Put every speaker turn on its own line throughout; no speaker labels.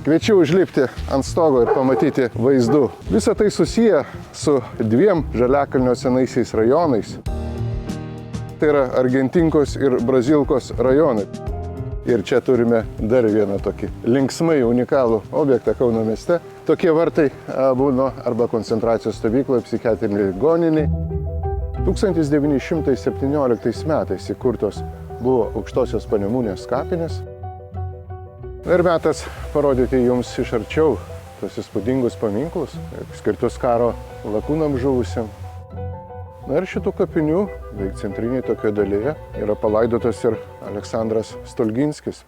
Kviečiu užlipti ant stogo ir pamatyti vaizdų. Visa tai susiję su dviem Žaliakalnio senaisiais rajonais. Tai yra Argentinkos ir Brazilkos rajonai. Ir čia turime dar vieną tokį linksmai unikalų objektą Kauno mieste. Tokie vartai būna arba koncentracijos stovykloje, psichiatrinėje ligoninėje. 1917 metais įkurtos buvo Aukštosios Panemunės kapinės. Ir metas parodyti jums iš arčiau tos įspūdingus paminklus, skirtus karo lakūnams žuvusiam. Na ir šitų kapinių, beveik centrinėje tokioje dalyje, yra palaidotas ir Aleksandras Stulginskis.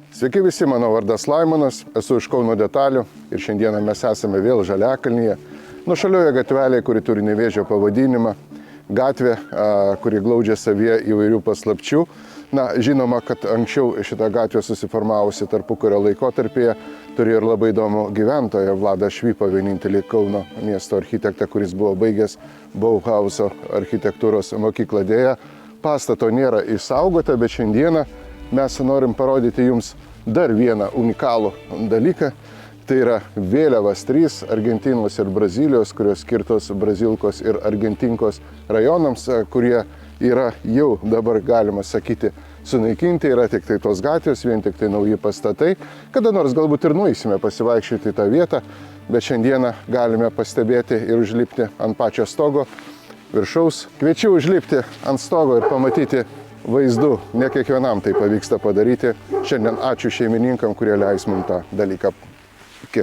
Sveiki visi, mano vardas Laimonas, esu iš Kauno Detalių ir šiandieną mes esame vėl Žaliakalnyje, nuošalioje gatvelėje, kuri turi Nevėžio pavadinimą. Gatvė, kuri glaudžia savyje įvairių paslapčių. Na, žinoma, kad anksčiau šitą gatvę susiformavusi tarpukario laikotarpyje turėjo ir labai įdomų gyventoją Vladą Švypą, vienintelį Kauno miesto architektą, kuris buvo baigęs Bauhauso architektūros mokyklą. Deja, pastato nėra išsaugota, bet šiandieną mes norim parodyti jums dar vieną unikalų dalyką. Tai yra vėliavas 3 Argentinos ir Brazilijos, kurios skirtos Brazilkos ir Argentinkos rajonams, kurie yra jau dabar, galima sakyti, sunaikinti. Yra tik tai tos gatvės, vien tik tai nauji pastatai. Kada nors galbūt ir nueisime pasivaikščioti į tą vietą, bet šiandieną galime pastebėti ir užlipti ant pačio stogo viršaus. Kviečiu užlipti ant stogo ir pamatyti vaizdų. Ne kiekvienam tai pavyksta padaryti. Šiandien ačiū šeimininkam, kurie leis mums tą dalyką. Iki.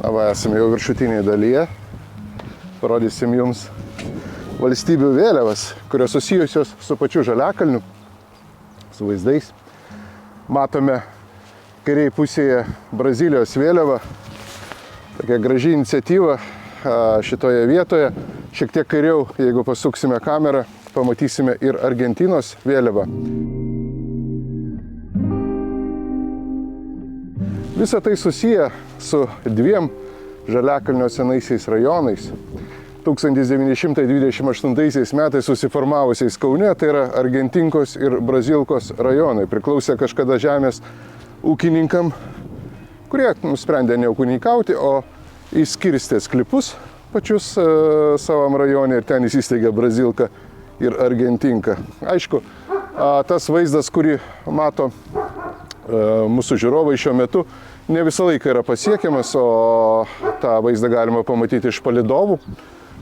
Va, esame jau viršutinėje dalyje. Parodysim jums valstybių vėliavas, kurios susijusios su pačiu Žaliakalniu, su vaizdais. Matome kairėje pusėje Brazilijos vėliavą. Tokia graži iniciatyva šitoje vietoje. Šiek tiek kairiau, jeigu pasuksime kamerą, pamatysime ir Argentinos vėliavą. Visa tai susiję su dviem Žaliakalnio senaisiais rajonais. 1928 metais susiformavusiais Kaune, tai yra Argentinkos ir Brazilkos rajonai. Priklausė kažkada žemės ūkininkam, kurie nusprendė neūkininkauti, o išskirstė sklypus pačius savam rajone ir ten įsisteigė Brazilka ir Argentinka. Aišku, tas vaizdas, kurį mato mūsų žiūrovai šiuo metu, ne visą laiką yra pasiekiamas, o tą vaizdą galima pamatyti iš palydovų,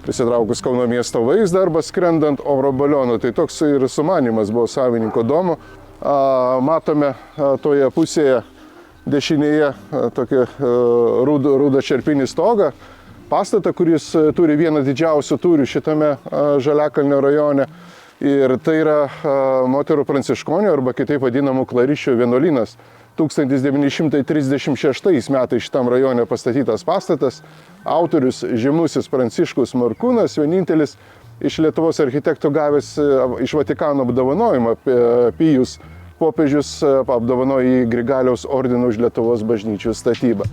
prisitraukus Kauno miesto vaizdą arba skrendant oro balionu. Tai toks ir sumanymas buvo savininko domo. Matome toje pusėje dešinėje tokį rudą čerpinį stogą, pastatą, kuris turi vieną didžiausių tūrių šitame Žaliakalnio rajone. Ir tai yra moterų pranciškonių arba kitaip vadinamų klariščių vienuolynas. 1936 metais šitam rajone pastatytas pastatas. Autorius žymusis Pranciškus Morkūnas, vienintelis iš Lietuvos architektų gavęs iš Vatikano apdovanojimą. Pijus popiežius apdovanojo į Grigaliaus ordiną už Lietuvos bažnyčių statybą.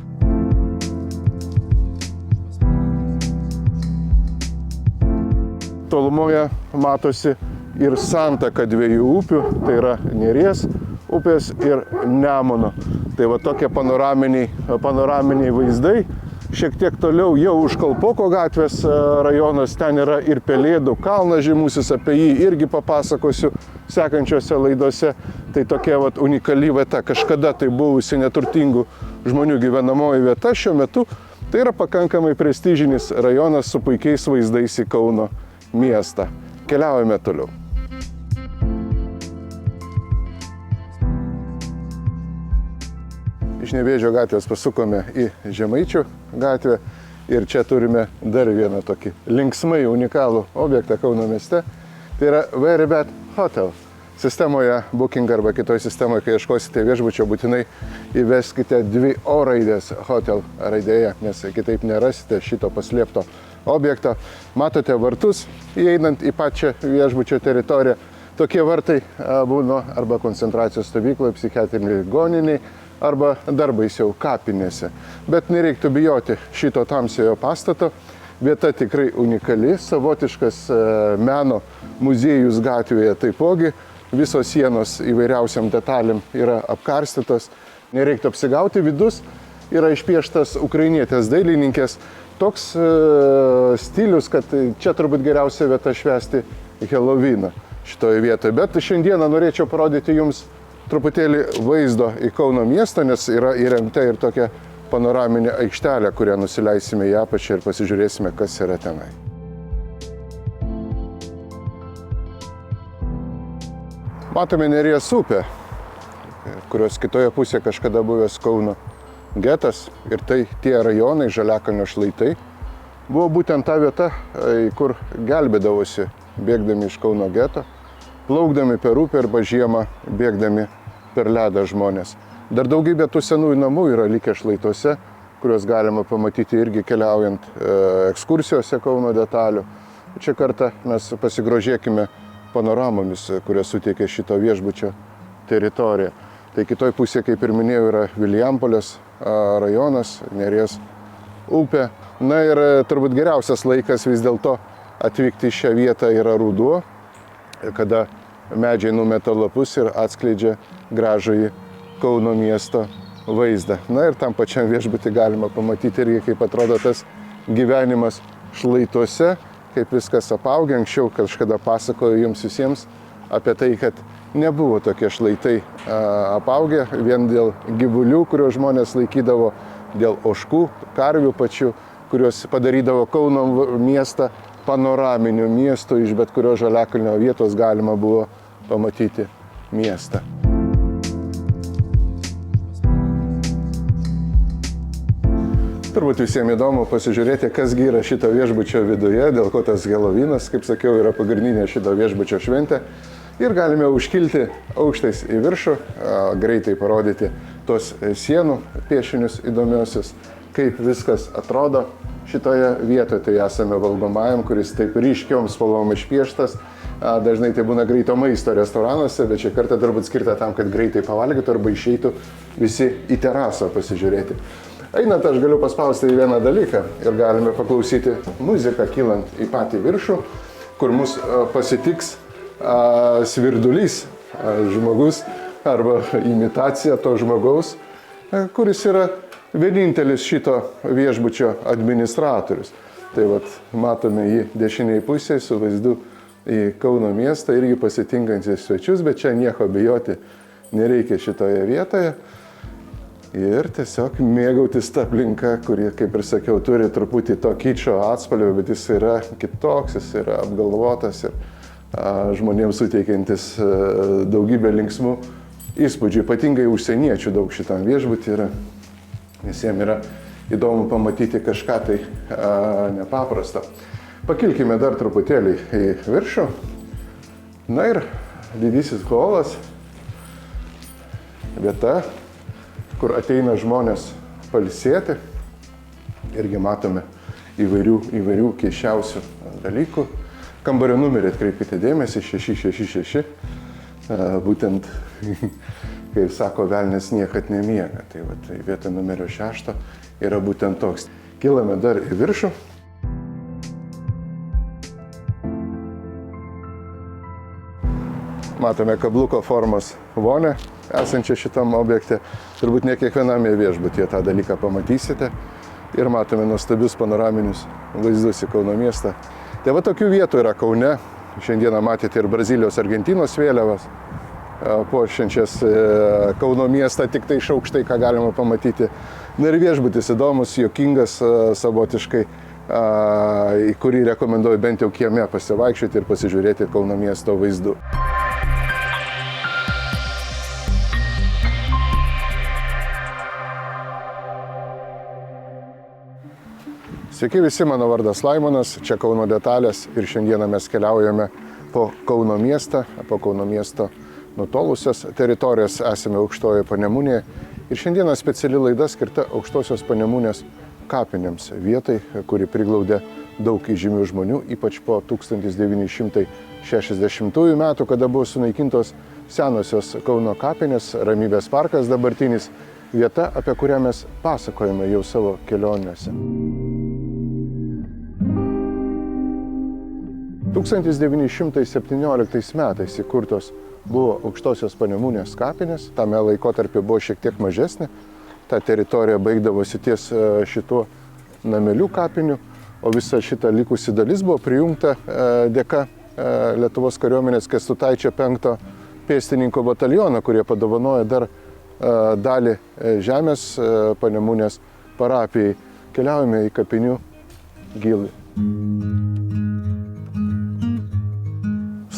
Tolumoje matosi ir santaka dviejų upių, tai yra Neries upės ir Nemuno. Tai va tokie panoraminiai vaizdai. Šiek tiek toliau jau už Kalpoko gatvės rajonas, ten yra ir Pelėdų kalnas žymusis, apie jį irgi papasakosiu sekančiose laidose. Tai tokia unikali vieta, kažkada tai buvusi neturtingų žmonių gyvenamoji vieta, šiuo metu tai yra pakankamai prestižinis rajonas su puikiais vaizdais į Kauno miestą. Keliaujame toliau. Iš Nevėžio gatvės pasukome į Žemaičių gatvę ir čia turime dar vieną tokį linksmai unikalų objektą Kauno mieste. Tai yra Very Bad Hotel. Sistemoje Booking arba kitoje sistemoje, kai ieškosite viešbučio, būtinai įveskite 2 O raidės hotel raidėje, nes kitaip nerasite šito paslėpto objektą. Matote vartus, įeinant į pačią viešbučio teritoriją. Tokie vartai būna arba koncentracijos stovykloje, psichiatrinėje ligoninėje, arba dar baisiau kapinėse. Bet nereiktų bijoti šito tamsiojo pastato, Vieta tikrai unikali, savotiškas meno muziejus gatvėje taipogi. Visos sienos įvairiausiam detalėm yra apkarstytos. Nereiktų apsigauti, vidus yra išpieštas ukrainietės dailininkės. Toks stilius, kad čia turbūt geriausia vieta švęsti Helovyną šitoje vietoje. Bet šiandieną norėčiau parodyti jums truputėlį vaizdo į Kauno miestą, nes yra įrengta ir tokia panoraminė aikštelė, kurią nusileisime į apačią ir pasižiūrėsime, kas yra tenai. Matome Neries upę, kurios kitoje pusėje kažkada buvęs Kauno getas, ir tai tie rajonai, Žaliakalnio šlaitai, buvo būtent ta vieta, kur gelbėdavosi bėgdami iš Kauno geto, plaukdami per upę arba žiemą bėgdami per ledą žmonės. Dar daugybė tų senųjų namų yra likę šlaituose, kuriuos galima pamatyti irgi keliaujant ekskursijose Kauno detalių. Čia kartą mes pasigrožėkime panoramomis, kurias suteikia šito viešbučio teritorija. Tai kitoj pusėje, kaip ir minėjau, yra Vilijampolės rajonas, Neries upė. Na ir turbūt geriausias laikas vis dėlto atvykti į šią vietą yra ruduo, kada medžiai numeta lapus ir atskleidžia gražųjį Kauno miesto vaizdą. Na ir tam pačiam viešbutį galima pamatyti irgi, kaip atrodo tas gyvenimas šlaituose, kaip viskas apaugę. Anksčiau kažkada pasakoju jums visiems apie tai, kad nebuvo tokie šlaitai apaugę vien dėl gyvulių, kuriuos žmonės laikydavo, dėl ožkų, karvių pačių, kuriuos padarydavo Kauno miestą panoraminiu miestu, iš bet kurio Žaliakalnio vietos galima buvo pamatyti miestą. Turbūt visiems įdomu pasižiūrėti, kasgi yra šito viešbučio viduje, dėl ko tas Helovynas, kaip sakiau, yra pagrindinė šito viešbučio šventė. Ir galime užkilti aukštais į viršų, greitai parodyti tos sienų piešinius įdomiosius, kaip viskas atrodo šitoje vietoje. Tai esame valgomajam, kuris taip ryškiom spalvom išpieštas. Dažnai tai būna greito maisto restoranuose, bet šį kartą turbūt skirta tam, kad greitai pavalgytų arba išeitų visi į terasą pasižiūrėti. Einant, aš galiu paspausti į vieną dalyką ir galime paklausyti muziką kylant į patį viršų, kur mus pasitiks svirdulys žmogus arba imitacija to žmogaus, kuris yra vienintelis šito viešbučio administratorius. Tai vat, matome jį dešiniai pusėje su vaizdu į Kauno miestą, irgi pasitinkančius svečius, bet čia nieko bijoti nereikia šitoje vietoje. Ir tiesiog mėgautis tą aplinką, kuri, kaip ir sakiau, turi truputį to kičo atspalvio, bet jis yra kitoks, jis yra apgalvotas ir žmonėms suteikiantis daugybę linksmų įspūdžių. Ypatingai užsieniečių daug šitam viešbutį yra. Visiems yra įdomu pamatyti kažką tai nepaprasto. Pakilkime dar truputėlį į viršų. Na ir didysis holas, vieta, kur ateina žmonės pailsėti. Irgi matome įvairių keisčiausių dalykų. Kambario numerį atkreipkite dėmesį, 666. Būtent, kaip sako, velnias niekad nemiega. Tai vieta numerio 6 yra būtent toks. Kilame dar į viršų. Matome kabliuko formos vonę esančią šitam objekte. Turbūt ne kiekviename viešbutyje tą dalyką pamatysite. Ir matome nuostabius panoraminius vaizdus į Kauno miestą. Tai va tokių vietų yra Kaune. Šiandieną matėte ir Brazilijos, Argentinos vėliavas puošiančias Kauno miestą, tik tai iš aukštai, ką galima pamatyti. Na ir viešbutis įdomus, juokingas savotiškai, į kurį rekomenduoju bent jau kieme pasivaikščioti ir pasižiūrėti Kauno miesto vaizdų. Sveiki visi, mano vardas Laimonas, čia Kauno detalės ir šiandieną mes keliaujame po Kauno miestą, po Kauno miesto nutolusias teritorijas, esame Aukštojoje Panemunėje ir šiandieną speciali laida skirta Aukštosios Panemunės kapinėms, vietai, kuri priglaudė daug įžymių žmonių, ypač po 1960 metų, kada buvo sunaikintos senosios Kauno kapinės, Ramybės parkas dabartinis, vieta, apie kurią mes pasakojame jau savo kelionėse. 1917 metais įkurtos buvo Aukštosios Panemunės kapinės, tame laikotarpį buvo šiek tiek mažesnė, ta teritorija baigdavosi ties šituo namelių kapiniu, o visa šita likusi dalis buvo prijungta dėka Lietuvos kariuomenės Kęstutaičio 5 pėstininko batalioną, kurie padovanojo dar dalį žemės Panemunės parapijai. Keliaujame į kapinių gilį.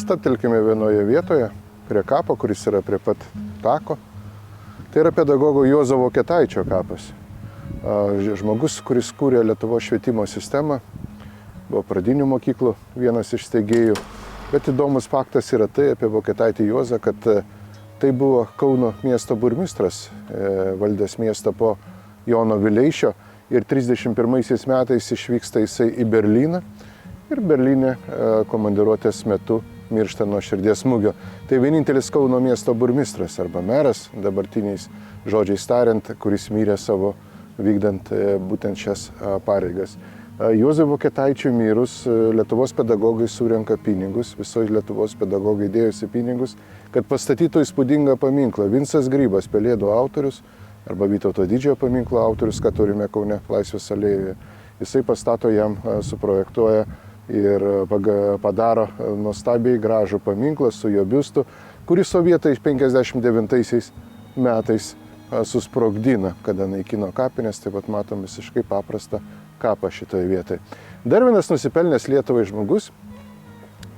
Stabtelkime vienoje vietoje, prie kapo, kuris yra prie pat tako. Tai yra pedagogo Juozo Vokietaičio kapas. Žmogus, kuris kūrė Lietuvos švietimo sistemą, buvo pradinių mokyklų vienas iš steigėjų. Bet įdomus faktas yra tai apie Vokietaitį Juozą, kad tai buvo Kauno miesto burmistras, valdęs miestą po Jono Vileišio. Ir 31 metais išvyksta jisai į Berlyną ir Berlyne komandiruotės metu miršta nuo širdies smūgio. Tai vienintelis Kauno miesto burmistras arba meras, dabartiniais žodžiais tariant, kuris mirė savo vykdant būtent šias pareigas. Juozui Vokietaičiui mirus Lietuvos pedagogai surenka pinigus, visoji Lietuvos pedagogai dėjosi pinigus, kad pastatytų įspūdingą paminklą. Vincas Grybas, Pelėdų autorius, arba Vytauto Didžiojo paminklo autorius, ką turime Kaune Laisvės alėjoje. Jisai pastato jam, suprojektuoja ir padaro nuostabiai gražų paminklą su jo biustu, kurį sovietai 59 metais susprogdina, kada naikino kapinės, taip pat matom visiškai paprastą kapą šitoje vietoje. Dar vienas nusipelnęs Lietuvai žmogus,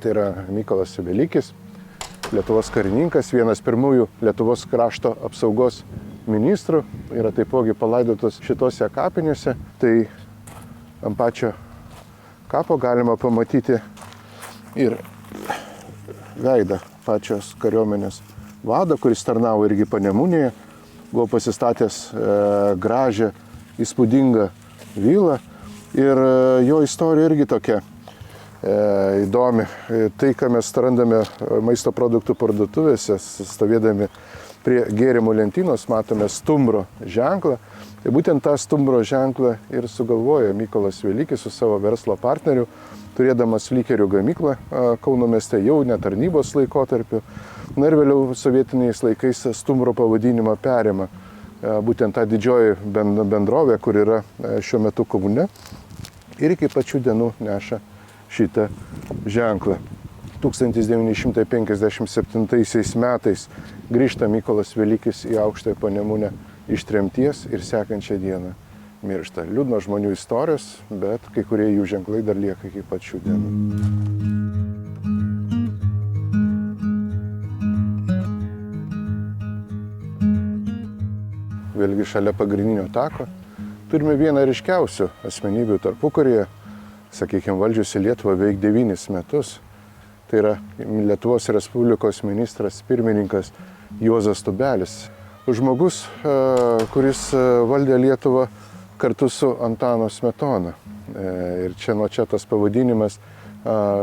tai yra Mykolas Sebelikis, Lietuvos karininkas, vienas pirmųjų Lietuvos krašto apsaugos ministrų, yra taipogi palaidotas šitose kapinėse. Tai ant pačio kapo galima pamatyti ir veidą pačios kariuomenės vado, kuris tarnavo irgi Panemunėje, buvo pasistatęs gražią, įspūdingą vilą ir jo istorija irgi tokia įdomi. Tai, ką mes randame maisto produktų parduotuvėse, stovėdami prie gėrimų lentynos, matome stumbro ženklą. Tai būtent tą stumbro ženklą ir sugalvojo Mykolas Velykis su savo verslo partneriu, turėdamas Flykerių gamyklą Kauno mieste jau netarnybos laikotarpiu. Na ir vėliau sovietiniais laikais stumbro pavadinimą perima būtent ta didžioji bendrovė, kur yra šiuo metu Kaune, ir iki pačių dienų neša šitą ženklą. 1957 metais grįžta Mykolas Velykis į Aukštąją Panemunę iš tremties ir sekančią dieną miršta. Liūdnos žmonių istorijos, bet kai kurie jų ženklai dar lieka iki pat šių dienų. Vėlgi šalia pagrindinio tako turime vieną ryškiausių asmenybių tarpukaryje, sakykime, valdžiusi Lietuvą beveik 9 metus. Tai yra Lietuvos Respublikos ministras pirmininkas Juozas Tubelis. Žmogus, kuris valdė Lietuvą kartu su Antanu Smetona. Ir čia nuo čia tas pavadinimas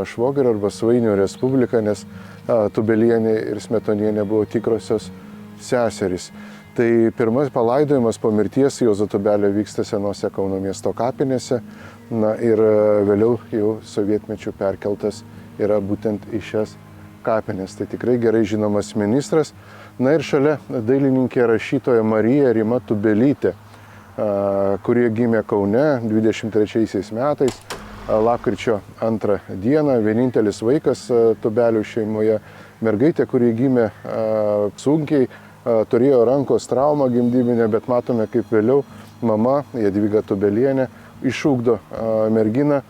Švogerio arba Svainių Respublika, nes Tubelienė ir Smetonienė buvo tikrosios seserys. Tai pirmas palaidojimas po mirties Juozo Tubelio vyksta senose Kauno miesto kapinėse, na ir vėliau jau sovietmečiu perkeltas yra būtent į šias kapinės. Tai tikrai gerai žinomas ministras. Na ir šalia dailininkė rašytoja Marija Rima Tubelytė, kurie gimė Kaune 23 metais, lapkričio 2 dieną, vienintelis vaikas Tubelių šeimoje, mergaitė, kuri gimė sunkiai, turėjo rankos traumą gimdyminę, bet matome, kaip vėliau mama Jadvyga Tubelienė išugdo merginą,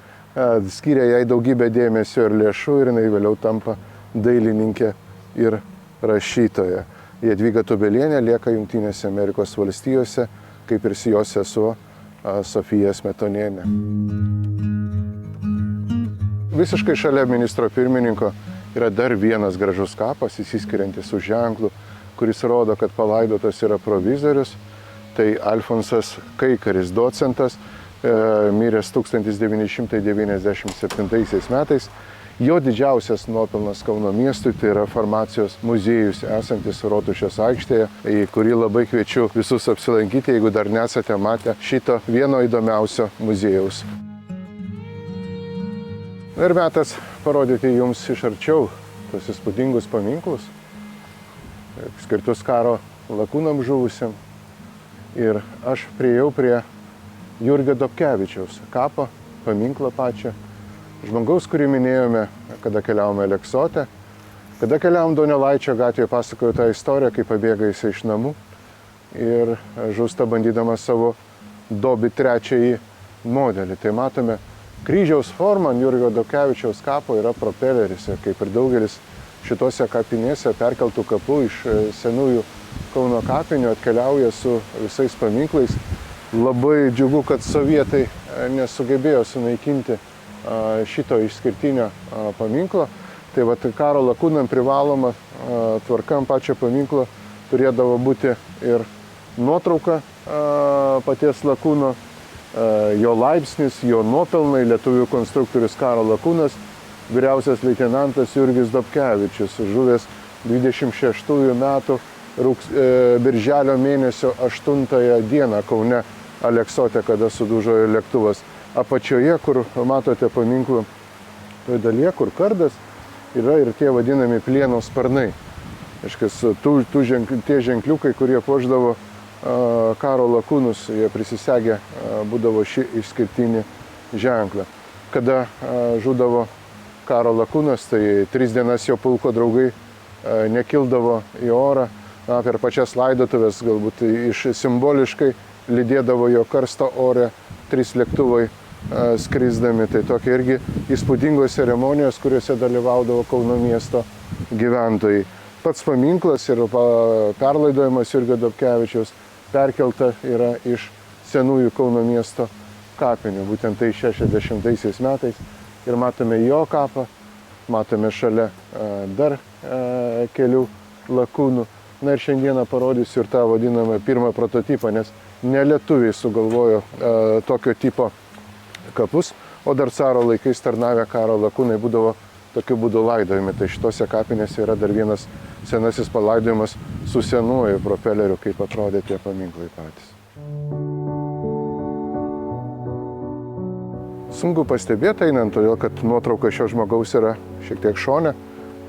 skiria jai daugybę dėmesio ir lėšų ir jinai vėliau tampa dailininkė ir rašytoja. Jadvyga Tubelienė lieka Jungtinėse Amerikos valstijose, kaip ir jos sesuo Sofija Smetonienė. Visiškai šalia ministro pirmininko yra dar vienas gražus kapas, įsiskiriantis už ženklų, kuris rodo, kad palaidotas yra provizorius. Tai Alfonsas Kaikaris, docentas, miręs 1997 metais. Jo didžiausias nuopelnas Kauno miestui tai yra farmacijos muziejus esantis Rotušės aikštėje, į kurį labai kviečiu visus apsilankyti, jeigu dar nesate matę šito vieno įdomiausio muziejaus. Ir metas parodyti jums iš arčiau tos įspūdingus paminklus, skirtus karo lakūnam žuvusiam. Ir aš priėjau prie Jurgio Dobkevičiaus kapo, paminklą pačią, žmogaus, kurį minėjome, kada keliavome Aleksote, kada keliavom Donelaičio gatvėje, pasakoju tą istoriją, kaip pabėga jis iš namų ir žūsta bandydamas savo Dobi trečiąjį modelį. Tai matome, kryžiaus forma ant Jurgio Dobkevičiaus kapo yra propeleris, kaip ir daugelis šitose kapinėse perkeltų kapų iš senųjų Kauno kapinių atkeliauja su visais paminklais. Labai džiugu, kad sovietai nesugebėjo sunaikinti šito išskirtinio paminklo. Tai va, karo lakūnam privaloma tvarkam pačio paminklo turėdavo būti ir nuotrauka paties lakūno, jo laipsnis, jo nuopelnai, lietuvių konstruktorius karo lakūnas, vyriausias leitenantas Jurgis Dobkevičius, žuvęs 26 metų birželio mėnesio 8 dieną Kaune Aleksote, kada sudužo lėktuvas. Apačioje, kur matote paminklų toje dalyje, kur kardas, yra ir tie vadinami plieno sparnai. Tie ženkliukai, kurie puošdavo karo lakūnus, jie prisisegę būdavo šį išskirtinį ženklą. Kada žudavo karo lakūnas, tai 3 dienas jo pulko draugai nekildavo į orą. Per pačias laidotuvės galbūt simboliškai lydėdavo jo karstą ore 3 lėktuvai skrisdami. Tai tokia irgi įspūdingos ceremonijos, kuriuose dalyvaudavo Kauno miesto gyventojai. Pats paminklas ir perlaidojimas Jurgio Dobkevičiaus perkelta yra iš senųjų Kauno miesto kapinių. Būtent tai 60 metais. Ir matome jo kapą, matome šalia dar kelių lakūnų. Na ir šiandieną parodysiu ir tą vadinamą pirmą prototipą, nes ne lietuviai sugalvojo tokio tipo kapus, o dar caro laikais tarnavę karo lakūnai būdavo tokiu būdu laidojami. Tai šitose kapinėse yra dar vienas senasis palaidojimas su senuoju propeleriu, kaip atrodė tie paminklai patys. Sunku pastebėti einant, todėl kad nuotrauka šio žmogaus yra šiek tiek šone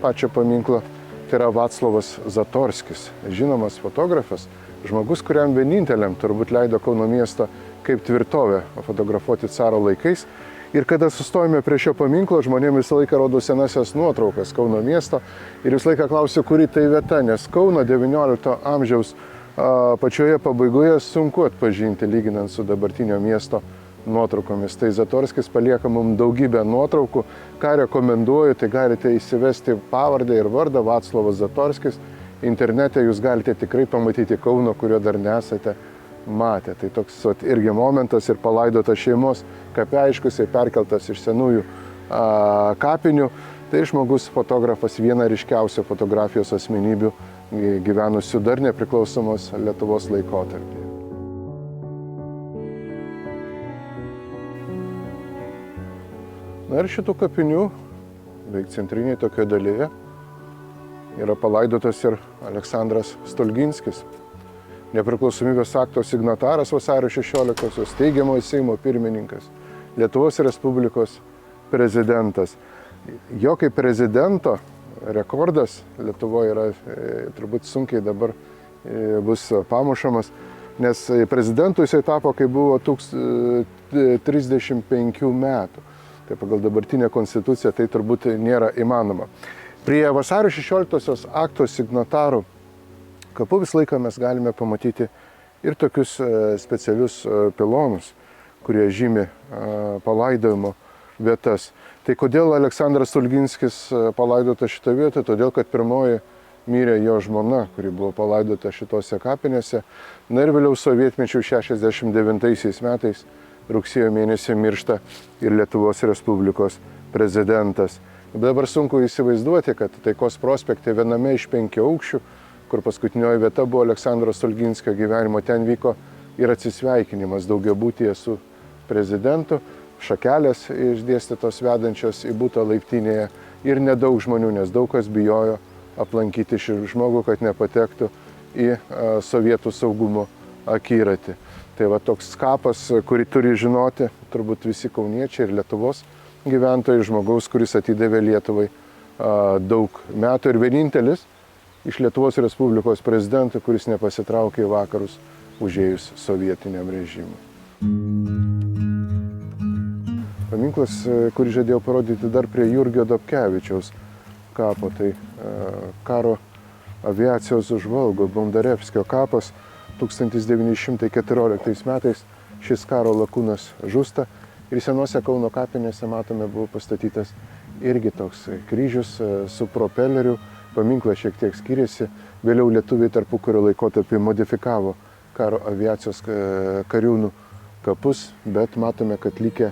pačio paminklo. Tai yra Vaclovas Zatorskis, žinomas fotografas, žmogus, kuriam vieninteliam turbūt leido Kauno miestą kaip tvirtovę fotografuoti caro laikais. Ir kada sustojame prie šio paminklo, žmonėms visą laiką rodo senasias nuotraukas Kauno miesto ir visą laiką klausiu, kuri tai vieta, nes Kauno 19 amžiaus pačioje pabaigoje sunku atpažinti, lyginant su dabartinio miesto nuotraukomis. Tai Zatorskis palieka mums daugybę nuotraukų. Ką rekomenduoju, tai galite įsivesti pavardę ir vardą Vaclovas Zatorskis. Internete jūs galite tikrai pamatyti Kauno, kurio dar nesate matę. Tai toks irgi momentas ir palaidotas šeimos kapeiškus ir perkeltas iš senųjų kapinių. Tai žmogus fotografas, viena ryškiausių fotografijos asmenybių gyvenusių dar nepriklausomos Lietuvos laikotarpyje. Na ir šitų kapinių, beveik centriniai tokioje dalyje, yra palaidotas ir Aleksandras Stulginskis, nepriklausomybės akto signataras vasario 16-osios, teigiamojo Seimo pirmininkas, Lietuvos Respublikos prezidentas. Jo kaip prezidento rekordas Lietuvoje yra turbūt sunkiai dabar bus pamušamas, nes prezidentu jisai tapo, kai buvo 35 metų. Tai pagal dabartinę konstituciją tai turbūt nėra įmanoma. Prie vasario 16-osios akto signatarų kapų visą laiką mes galime pamatyti ir tokius specialius pilonus, kurie žymi palaidojimo vietas. Tai kodėl Aleksandras Stulginskis palaidotas šitą vietą? Todėl, kad pirmoji mirė jo žmona, kuri buvo palaidota šitose kapinėse. Na ir vėliau sovietmečių 69 metais rugsėjo mėnesį miršta ir Lietuvos Respublikos prezidentas. Dabar sunku įsivaizduoti, kad Taikos prospekte viename iš 5 aukščių, kur paskutinioji vieta buvo Aleksandro Stulginskio gyvenimo, ten vyko ir atsisveikinimas daugiabutyje su prezidentu, šakelės išdėstytos vedančios į butą laiptinėje ir nedaug žmonių, nes daug kas bijojo aplankyti šį žmogų, kad nepatektų į sovietų saugumo akiratį. Tai va toks kapas, kurį turi žinoti turbūt visi kauniečiai ir Lietuvos gyventojai, žmogaus, kuris atidavė Lietuvai daug metų ir vienintelis iš Lietuvos Respublikos prezidentų, kuris nepasitraukė į vakarus užėjus sovietiniam režimui. Paminklas, kurį žadėjau parodyti dar prie Jurgio Dobkevičiaus kapo, tai karo aviacijos žvalgo Bondarevskio kapas. 1914 metais šis karo lakūnas žūsta ir senose Kauno kapinėse, matome, buvo pastatytas irgi toks kryžius su propeleriu. Paminklas šiek tiek skiriasi. Vėliau lietuviai tarpukario laikotarpį modifikavo karo aviacijos kariūnų kapus, bet matome, kad likę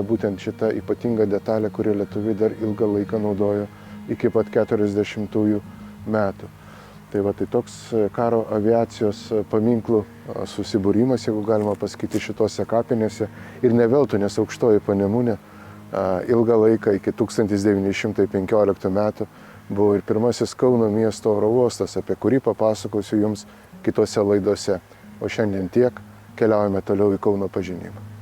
būtent šita ypatinga detalė, kurią lietuviai dar ilgą laiką naudojo iki pat 40-ųjų metų. Tai va, tai toks karo aviacijos paminklų susibūrimas, jeigu galima pasakyti, šitose kapinėse. Ir ne veltui, nes Aukštoji Panemunė ilgą laiką iki 1915 metų buvo ir pirmasis Kauno miesto oro uostas, apie kurį papasakosiu jums kitose laidose. O šiandien tiek, keliaujame toliau į Kauno pažinimą.